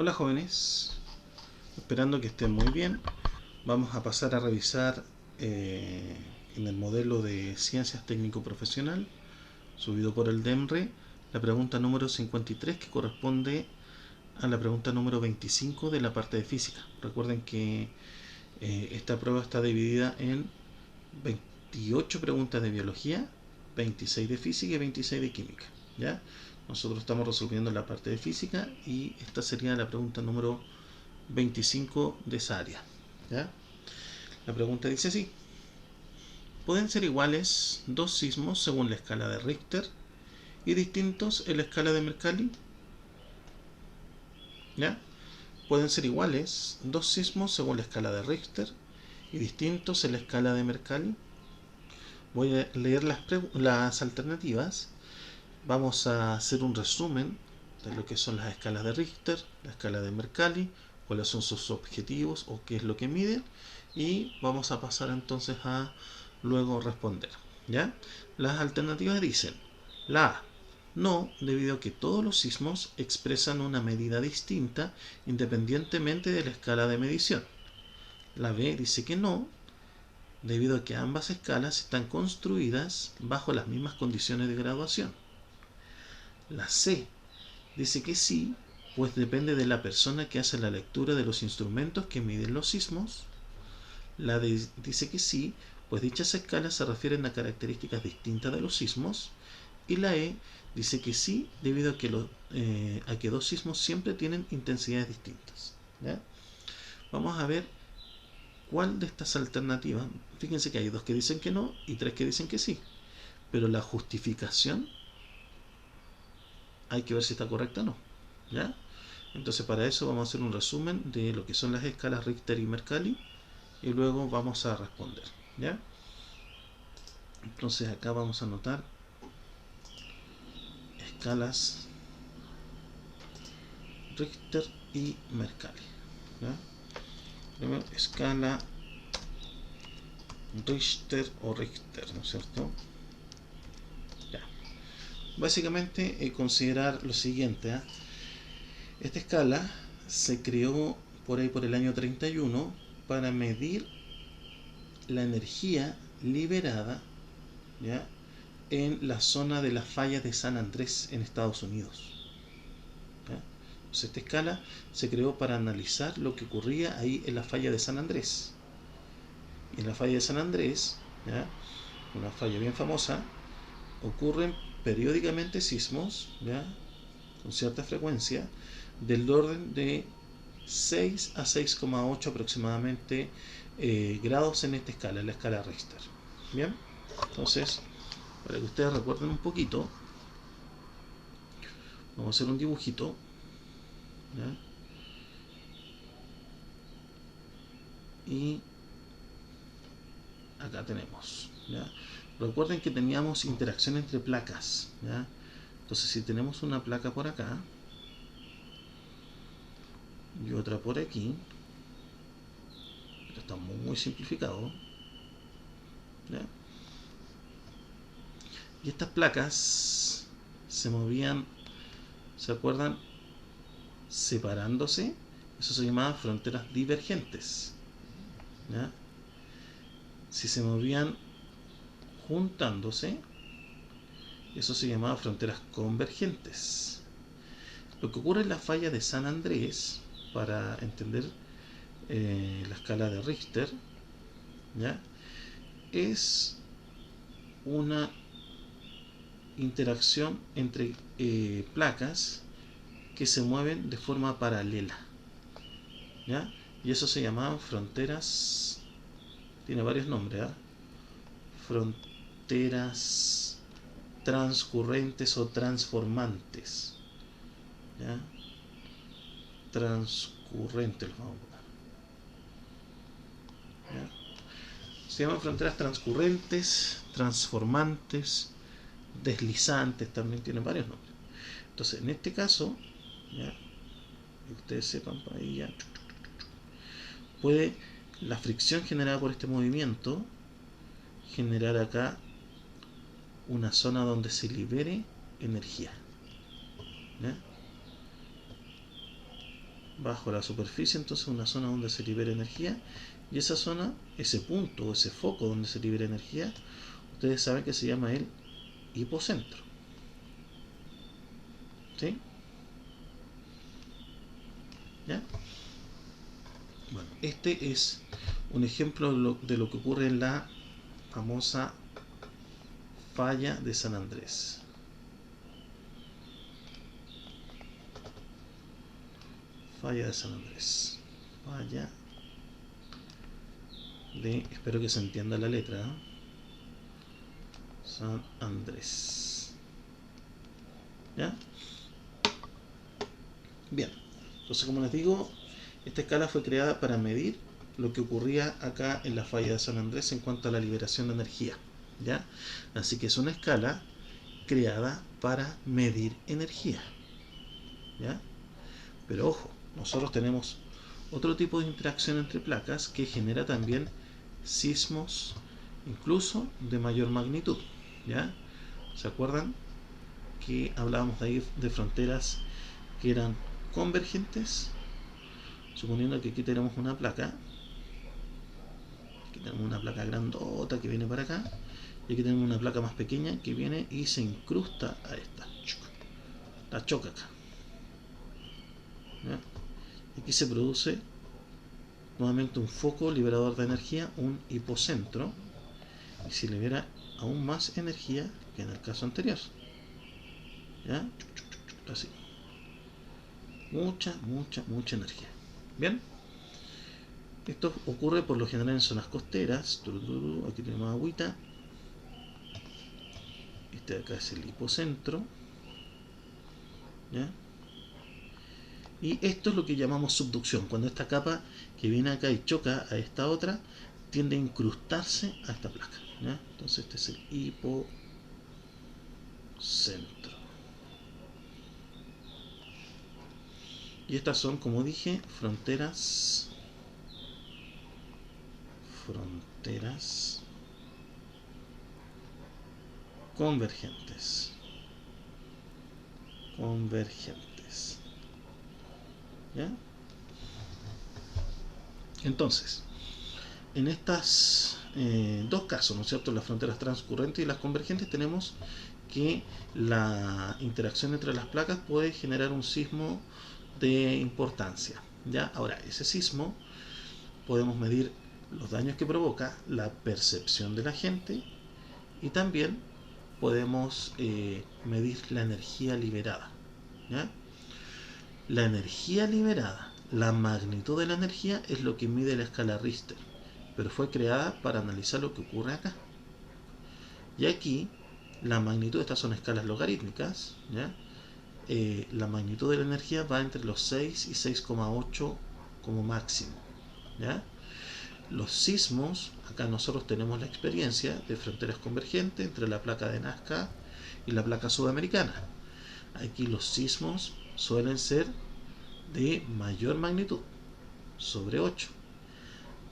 Hola jóvenes, esperando que estén muy bien. Vamos a pasar a revisar en el modelo de Ciencias Técnico Profesional, subido por el DEMRE, la pregunta número 53, que corresponde a la pregunta número 25 de la parte de física. Recuerden que esta prueba está dividida en 28 preguntas de biología, 26 de física y 26 de química. ¿Ya? Nosotros estamos resolviendo la parte de física y esta sería la pregunta número 25 de esa área. ¿Ya? La pregunta dice así: ¿pueden ser iguales dos sismos según la escala de Richter y distintos en la escala de Mercalli? ¿Ya? ¿Pueden ser iguales dos sismos según la escala de Richter y distintos en la escala de Mercalli? Voy a leer las alternativas. Vamos a hacer un resumen de lo que son las escalas de Richter, la escala de Mercalli, cuáles son sus objetivos o qué es lo que miden, y vamos a pasar entonces a luego responder. ¿Ya? Las alternativas dicen: la A, no, debido a que todos los sismos expresan una medida distinta independientemente de la escala de medición. La B dice que no, debido a que ambas escalas están construidas bajo las mismas condiciones de graduación. La C dice que sí, pues depende de la persona que hace la lectura de los instrumentos que miden los sismos. La D dice que sí, pues dichas escalas se refieren a características distintas de los sismos. Y la E dice que sí, debido a que dos sismos siempre tienen intensidades distintas. ¿Ya? Vamos a ver cuál de estas alternativas. Fíjense que hay dos que dicen que no y tres que dicen que sí, pero la justificación hay que ver si está correcta o no. ¿Ya? Entonces, para eso vamos a hacer un resumen de lo que son las escalas Richter y Mercalli y luego vamos a responder. ¿Ya? Entonces acá vamos a anotar escalas Richter y Mercalli. ¿Ya? Primero, escala Richter o Richter, ¿no es cierto? Ya. Básicamente considerar lo siguiente. Esta escala se creó por ahí por el año 31 para medir la energía liberada, ¿ya?, en la zona de la falla de San Andrés en Estados Unidos. ¿Ya? Entonces, esta escala se creó para analizar lo que ocurría ahí en la falla de San Andrés. Y en la falla de San Andrés, ¿ya?, una falla bien famosa, ocurren periódicamente sismos, ¿ya?, con cierta frecuencia, del orden de 6 a 6,8 aproximadamente grados en esta escala, en la escala Richter. Bien, entonces, para que ustedes recuerden un poquito, vamos a hacer un dibujito. ¿Ya? Y acá tenemos. ¿Ya? Recuerden que teníamos interacción entre placas. ¿Ya? Entonces, si tenemos una placa por acá y otra por aquí, esto está muy simplificado, ¿ya?, y estas placas se movían, ¿se acuerdan?, separándose. Eso se llamaba fronteras divergentes. ¿Ya? Si se movían juntándose, eso se llamaba fronteras convergentes. Lo que ocurre en la falla de San Andrés, para entender la escala de Richter, ¿ya?, es una interacción entre placas que se mueven de forma paralela. ¿Ya? Y eso se llamaban fronteras, tiene varios nombres, ¿eh? Fronteras transcurrentes o transformantes. ¿Ya? Transcurrentes los vamos a poner. ¿Ya? Se llaman fronteras transcurrentes, transformantes, deslizantes, también tienen varios nombres. Entonces, en este caso, ¿ya?, que ustedes sepan por ahí, ya, puede la fricción generada por este movimiento generar acá una zona donde se libere energía. ¿Ya? bajo la superficie, entonces una zona donde se libera energía, y esa zona, ese punto o ese foco donde se libera energía, ustedes saben que se llama el hipocentro. ¿Sí? ¿Ya? Bueno, este es un ejemplo de lo que ocurre en la famosa falla de San Andrés. Falla de San Andrés. Falla de, espero que se entienda la letra, ¿eh? San Andrés. ¿Ya? Bien, entonces como les digo, esta escala fue creada para medir lo que ocurría acá en la falla de San Andrés en cuanto a la liberación de energía, ¿ya? Así que es una escala creada para medir energía, ¿ya? Pero ojo, nosotros tenemos otro tipo de interacción entre placas que genera también sismos incluso de mayor magnitud, ¿ya? ¿Se acuerdan que hablábamos de ahí de fronteras que eran convergentes? Suponiendo que aquí tenemos una placa, aquí tenemos una placa grandota que viene para acá, y aquí tenemos una placa más pequeña que viene y se incrusta a esta, la choca acá, ¿ya? Aquí se produce nuevamente un foco liberador de energía, un hipocentro, y se libera aún más energía que en el caso anterior, ¿ya? Así, mucha energía. Bien, esto ocurre por lo general en zonas costeras. Aquí tenemos agüita. Este de acá es el hipocentro, ¿ya? Y esto es lo que llamamos subducción, cuando esta capa que viene acá y choca a esta otra tiende a incrustarse a esta placa, ¿ya? Entonces este es el hipocentro. Y estas son, como dije, fronteras convergentes. ¿Ya? Entonces, en estas dos casos, ¿no es cierto?, las fronteras transcurrentes y las convergentes, tenemos que la interacción entre las placas puede generar un sismo de importancia, ¿ya? Ahora, ese sismo podemos medir los daños que provoca, la percepción de la gente, y también podemos medir la energía liberada, ¿ya? La energía liberada, la magnitud de la energía es lo que mide la escala Richter, pero fue creada para analizar lo que ocurre acá. Y aquí la magnitud, estas son escalas logarítmicas, ¿ya? La magnitud de la energía va entre los 6 y 6,8 como máximo, ¿ya? Los sismos, acá nosotros tenemos la experiencia de fronteras convergentes entre la placa de Nazca y la placa sudamericana. Aquí los sismos suelen ser de mayor magnitud, sobre 8.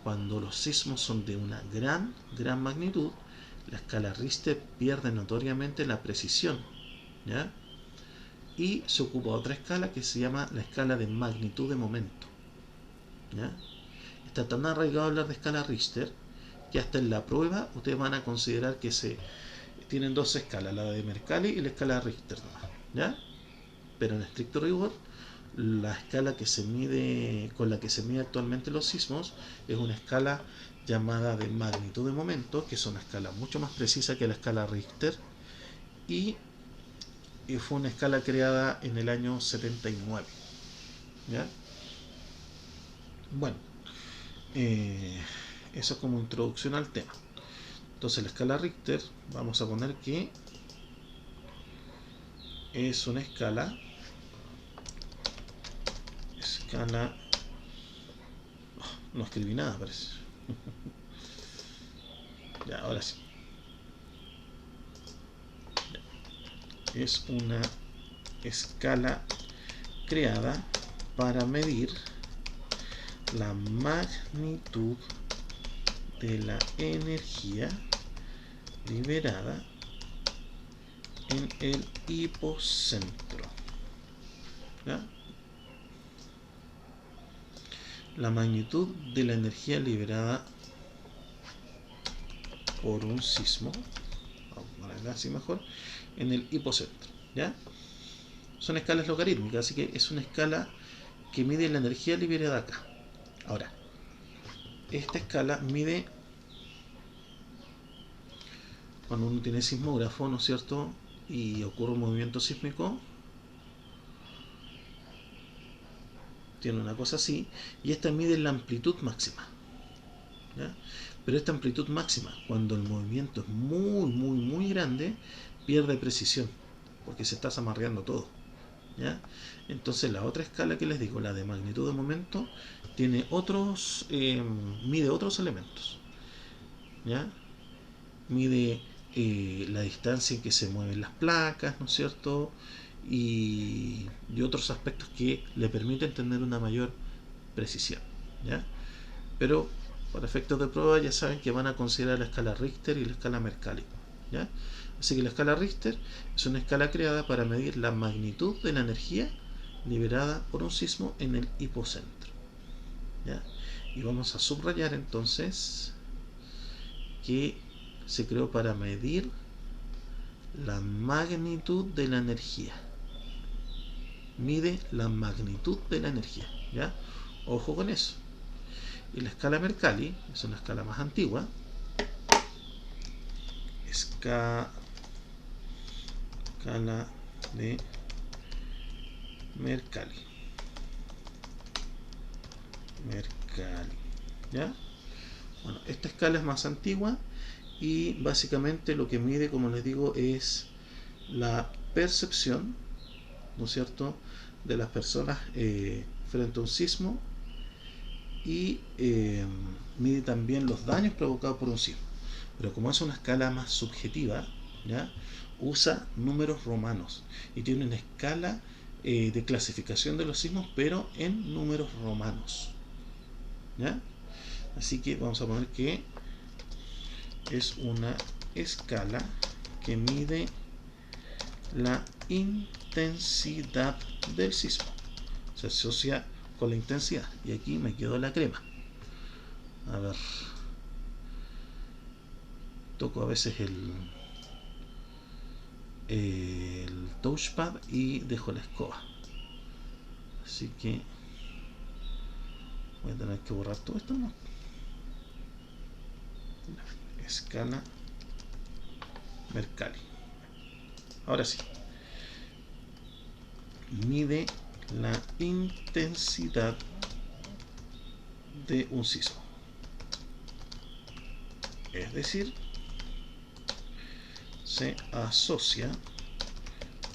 Cuando los sismos son de una gran magnitud, la escala Richter pierde notoriamente la precisión, ¿ya? Y se ocupa otra escala que se llama la escala de magnitud de momento, ¿ya? Está tan arraigado a hablar de escala Richter que hasta en la prueba ustedes van a considerar que se tienen dos escalas, la de Mercalli y la escala Richter, ¿ya? Pero en estricto rigor, la escala que se mide, con la que se mide actualmente los sismos, es una escala llamada de magnitud de momento, que es una escala mucho más precisa que la escala Richter, y fue una escala creada en el año 79, ¿ya? Bueno, eso es como introducción al tema. Entonces la escala Richter, vamos a poner que es una escala no escribí nada, parece. Ya, ahora sí. Ya. Es una escala creada para medir la magnitud de la energía liberada en el hipocentro, ¿ya? la magnitud de la energía liberada por un sismo, vamos a ponerla así mejor, en el hipocentro, ¿ya? Son escalas logarítmicas, así que es una escala que mide la energía liberada acá. Ahora, esta escala mide cuando uno tiene sismógrafo, ¿no es cierto? Y ocurre un movimiento sísmico, tiene una cosa así, y esta mide la amplitud máxima, ¿ya? Pero esta amplitud máxima, cuando el movimiento es muy grande, pierde precisión, porque se está zamarreando todo, ¿ya? Entonces la otra escala que les digo, la de magnitud de momento, tiene otros, mide otros elementos, ¿ya? Mide la distancia en que se mueven las placas, ¿no es cierto? Y otros aspectos que le permiten tener una mayor precisión, ¿ya? Pero para efectos de prueba ya saben que van a considerar la escala Richter y la escala Mercalli, ¿ya? Así que la escala Richter es una escala creada para medir la magnitud de la energía liberada por un sismo en el hipocentro, ¿ya? Y vamos a subrayar entonces que se creó para medir la magnitud de la energía. Mide la magnitud de la energía, ¿ya? Ojo con eso. Y la escala Mercalli es una escala más antigua. Escala de Mercalli. ¿Ya? Bueno, esta escala es más antigua y básicamente lo que mide, como les digo, es la percepción, ¿no es cierto?, de las personas frente a un sismo, y mide también los daños provocados por un sismo. Pero como es una escala más subjetiva, ¿ya?, usa números romanos y tiene una escala de clasificación de los sismos, pero en números romanos, ¿ya? Así que vamos a poner que es una escala que mide la intensidad del sismo. Se asocia con la intensidad. Y aquí me quedó la crema. A ver. Toco a veces el touchpad y dejo la escoba. Así que voy a tener que borrar todo esto, ¿no? Escala Mercalli. Ahora sí. Mide la intensidad de un sismo. Es decir, se asocia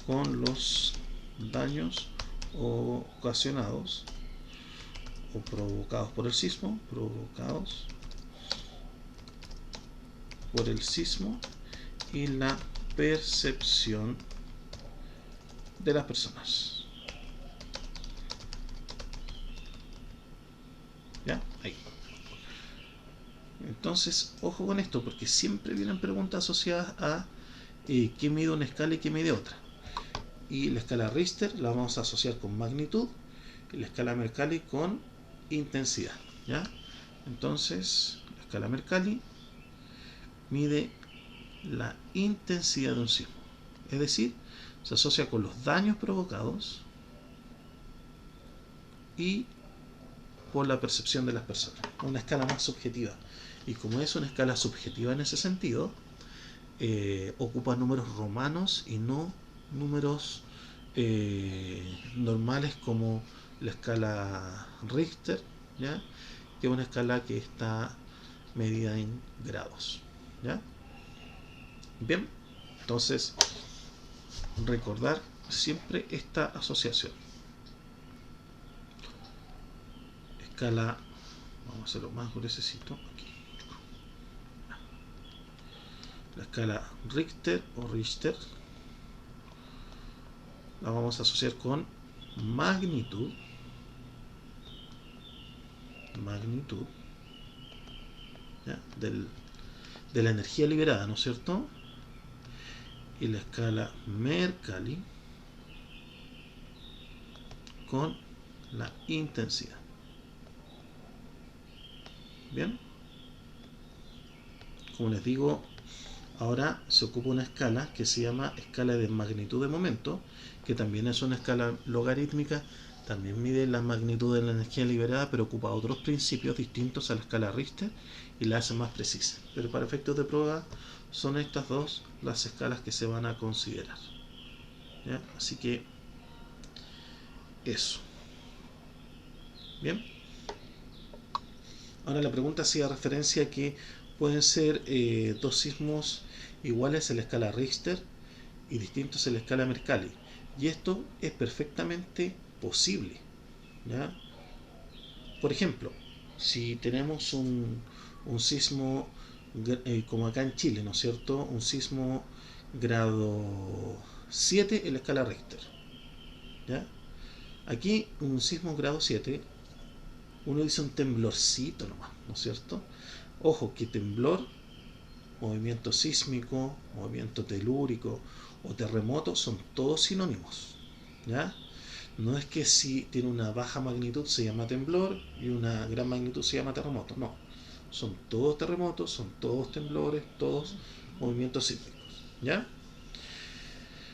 con los daños ocasionados o provocados por el sismo, y la percepción de las personas. ¿Ya? Ahí. Entonces, ojo con esto, porque siempre vienen preguntas asociadas a qué mide una escala y qué mide otra. Y la escala Richter la vamos a asociar con magnitud y la escala Mercalli con intensidad, ¿ya? Entonces, la escala Mercalli mide la intensidad de un sismo, es decir, se asocia con los daños provocados y por la percepción de las personas, una escala más subjetiva. Y como es una escala subjetiva en ese sentido, ocupa números romanos y no números normales como la escala Richter, ¿ya?, que es una escala que está medida en grados, ¿ya? Bien, entonces recordar siempre esta asociación. Escala, vamos a hacerlo más gruesecito aquí. La escala Richter o Richter la vamos a asociar con magnitud, ¿ya?, de la energía liberada, ¿no es cierto? Y la escala Mercalli con la intensidad. Bien, como les digo, ahora se ocupa una escala que se llama escala de magnitud de momento, que también es una escala logarítmica, también mide la magnitud de la energía liberada, pero ocupa otros principios distintos a la escala Richter y la hace más precisa. Pero para efectos de prueba son estas dos las escalas que se van a considerar. ¿Ya? Así que eso. Bien. Ahora la pregunta hacía referencia a que pueden ser dos sismos iguales en la escala Richter y distintos en la escala Mercalli. Y esto es perfectamente posible. ¿Ya? Por ejemplo, si tenemos un sismo como acá en Chile, ¿no es cierto? Un sismo grado 7 en la escala Richter. ¿Ya? Aquí un sismo grado 7, uno dice un temblorcito nomás, ¿no es cierto? Ojo, que temblor, movimiento sísmico, movimiento telúrico o terremoto son todos sinónimos. ¿Ya? No es que si tiene una baja magnitud se llama temblor y una gran magnitud se llama terremoto. No. Son todos terremotos, son todos temblores, todos movimientos sísmicos. ¿Ya?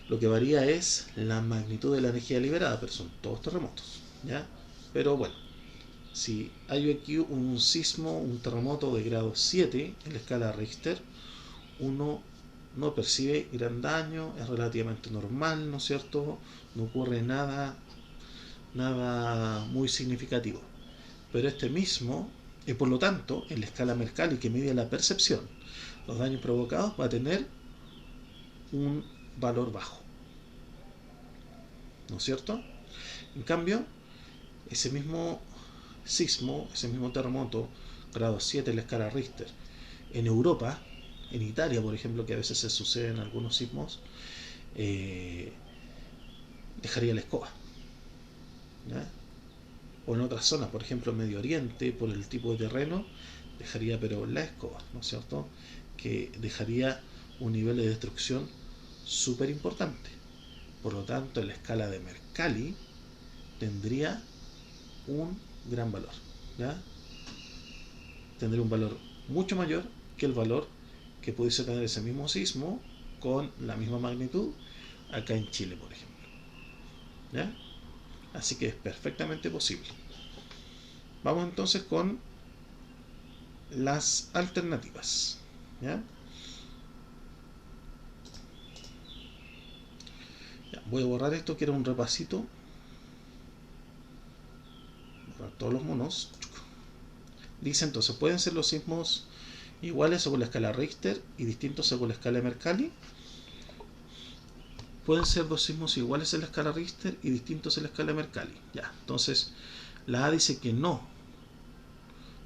Lo que varía es la magnitud de la energía liberada, pero son todos terremotos. ¿Ya? Pero bueno, si hay aquí un sismo, un terremoto de grado 7 en la escala Richter, uno no percibe gran daño, es relativamente normal, ¿no es cierto? No ocurre nada muy significativo. Pero este mismo, y por lo tanto, en la escala Mercalli que mide la percepción, los daños provocados va a tener un valor bajo. ¿No es cierto? En cambio, ese mismo sismo, ese mismo terremoto, grado 7 en la escala Richter, en Europa, en Italia, por ejemplo, que a veces se suceden algunos sismos, dejaría la escoba. ¿Ya? O en otras zonas, por ejemplo, Medio Oriente, por el tipo de terreno, dejaría pero la escoba, ¿no es cierto? Que dejaría un nivel de destrucción súper importante. Por lo tanto, en la escala de Mercalli tendría un gran valor. ¿Ya? Tendría un valor mucho mayor que el valor que pudiese tener ese mismo sismo con la misma magnitud acá en Chile, por ejemplo. ¿Ya? Así que es perfectamente posible. Vamos entonces con las alternativas. ¿Ya? Ya, voy a borrar esto que era un repasito. Borrar todos los monos. Dice entonces, ¿pueden ser los sismos iguales según la escala Richter y distintos según la escala Mercalli? Pueden ser dos sismos iguales en la escala Richter y distintos en la escala Mercalli. Ya, entonces la A dice que no,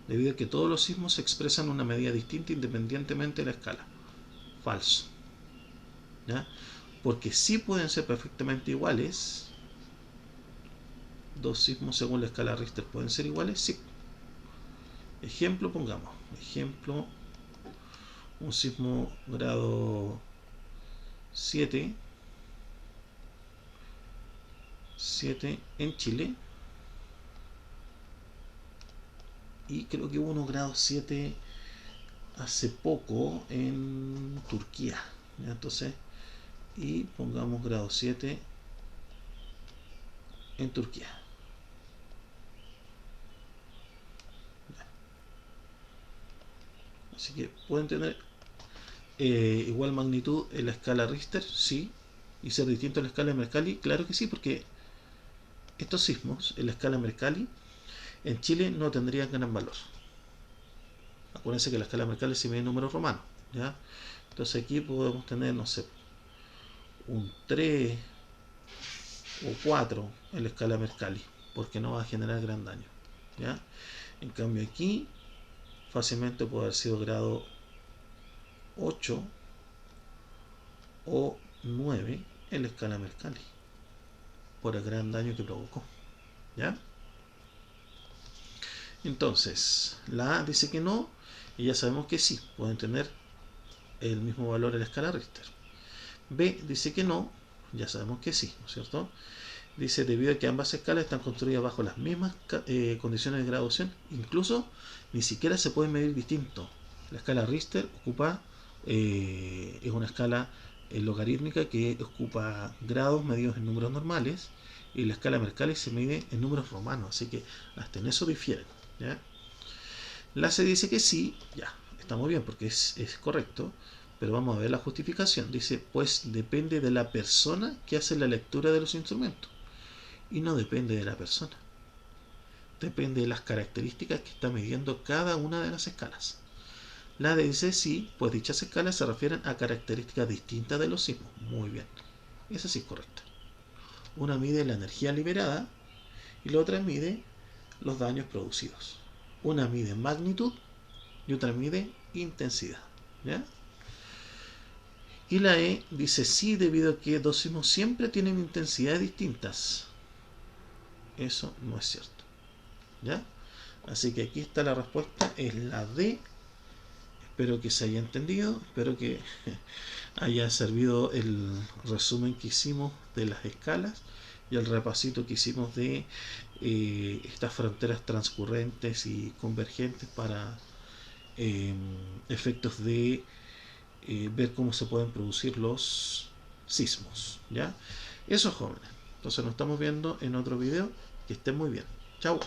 debido a que todos los sismos se expresan en una medida distinta independientemente de la escala. Falso. ¿Ya? Porque sí pueden ser perfectamente iguales. Dos sismos según la escala Richter pueden ser iguales, sí. Ejemplo, pongamos. Ejemplo, un sismo grado 7 en Chile. Y creo que hubo unos grados 7 hace poco en Turquía. ¿Ya? Entonces, y pongamos grado 7 en Turquía. Así que pueden tener igual magnitud en la escala Richter, sí, y ser distinto en la escala Mercalli, claro que sí, porque estos sismos en la escala Mercalli en Chile no tendrían gran valor. Acuérdense que la escala Mercalli se mide en números romanos, ¿ya? Entonces aquí podemos tener, no sé, un 3 o 4 en la escala Mercalli, porque no va a generar gran daño, ¿ya? En cambio aquí fácilmente puede haber sido grado 8 o 9 en la escala Mercalli por el gran daño que provocó. ¿Ya? Entonces, la A dice que no y ya sabemos que sí, pueden tener el mismo valor en la escala Richter. B dice que no, ya sabemos que sí, ¿no es cierto? Dice, debido a que ambas escalas están construidas bajo las mismas condiciones de graduación, incluso ni siquiera se pueden medir distinto. La escala Richter ocupa, es una escala logarítmica que ocupa grados medidos en números normales, y la escala Mercalli se mide en números romanos, así que hasta en eso difieren, ¿ya? Lasse dice que sí, ya, está muy bien porque es correcto, pero vamos a ver la justificación. Dice, pues depende de la persona que hace la lectura de los instrumentos. Y no depende de la persona. Depende de las características que está midiendo cada una de las escalas. La dice sí, pues dichas escalas se refieren a características distintas de los sismos. Muy bien. Esa sí es correcta. Una mide la energía liberada y la otra mide los daños producidos. Una mide magnitud y otra mide intensidad. ¿Ya? Y la E dice sí, debido a que dos sismos siempre tienen intensidades distintas. Eso no es cierto. ¿Ya? Así que aquí está la respuesta, es la D. Espero que se haya entendido, espero que haya servido el resumen que hicimos de las escalas y el repasito que hicimos de estas fronteras transcurrentes y convergentes para efectos de ver cómo se pueden producir los sismos. ¿Ya? Eso, jóvenes. Entonces nos estamos viendo en otro video. Que estén muy bien. Chao.